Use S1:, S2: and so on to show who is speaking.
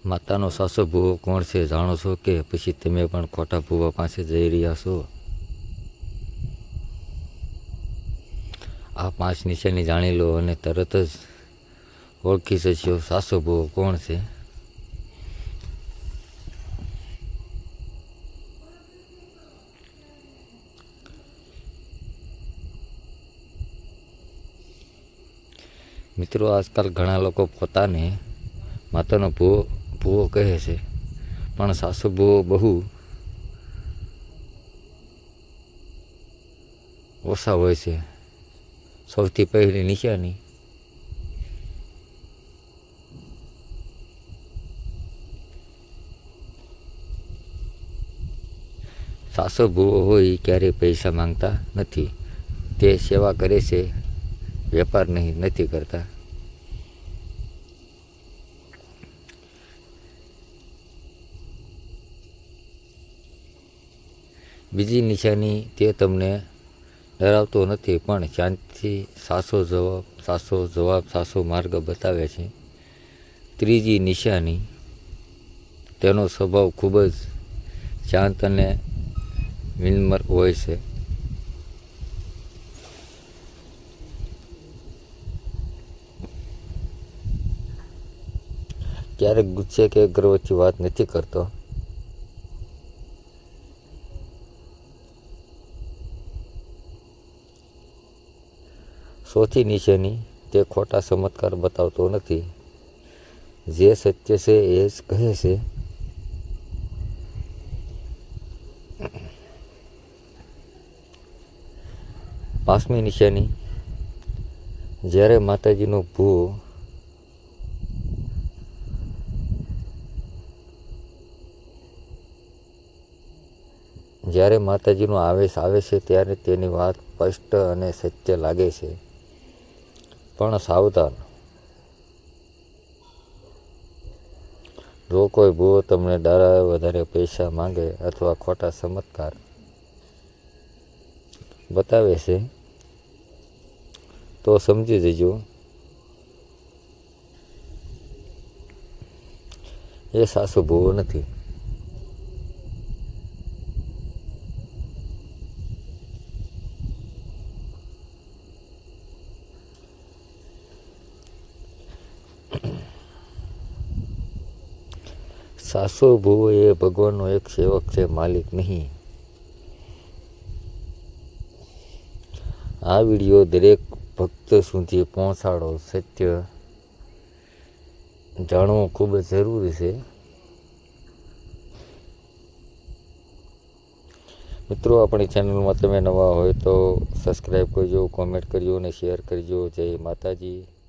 S1: માતાનો સાસો ભૂવો કોણ છે જાણો છો કે પછી તમે પણ ખોટા ભૂવા પાસે જઈ રહ્યા છો? આ 5 નિશાની જાણી લો અને તરત જ ઓળખી જશો સાસો ભૂવો કોણ છે. મિત્રો, આજકાલ ઘણા લોકો પોતાને માતાનો ભૂવો કહે છે, પણ સાસો ભૂવો બહુ ઓછા હોય છે. સૌથી પહેલી નિશાની સાસો ભૂવો હોય ક્યારેય પૈસા માંગતા નથી. તે સેવા કરે છે, વેપાર નથી કરતા. બીજી નિશાની, તે તમને ડરાવતો નથી પણ શાંતિથી સાસો માર્ગ બતાવે છે. ત્રીજી નિશાની, તેનો સ્વભાવ ખૂબ જ શાંત અને વિનમ્ર હોય છે. ક્યારેક ગુસ્સે કે ગર્વથી વાત નથી કરતો. ચોથી નિશાની, તે ખોટા ચમત્કાર બતાવતો નથી. જે સત્ય છે એ જ કહે છે. પાંચમી નિશાની, જ્યારે માતાજીનો ભૂવો જ્યારે માતાજીનો આવેશ આવે છે ત્યારે તેની વાત સ્પષ્ટ અને સત્ય લાગે છે. પણ સાવધાન, જો કોઈ ભૂવો તમને ડરાવે, વધારે પૈસા માંગે અથવા ખોટા ચમત્કાર બતાવે છે તો સમજી જજો એ સાસો ભૂવો નથી. સાસો ભૂવો એ ભગવાનનો એક સેવક છે, માલિક નહીં. આ વિડીયો દરેક ભક્ત સુધી પહોંચાડો. સત્ય જાણવું ખૂબ જ જરૂરી છે. મિત્રો, આપણી ચેનલમાં તમે નવા હોય તો સબસ્ક્રાઈબ કરજો, કોમેન્ટ કરજો અને શેર કરજો. જય માતાજી.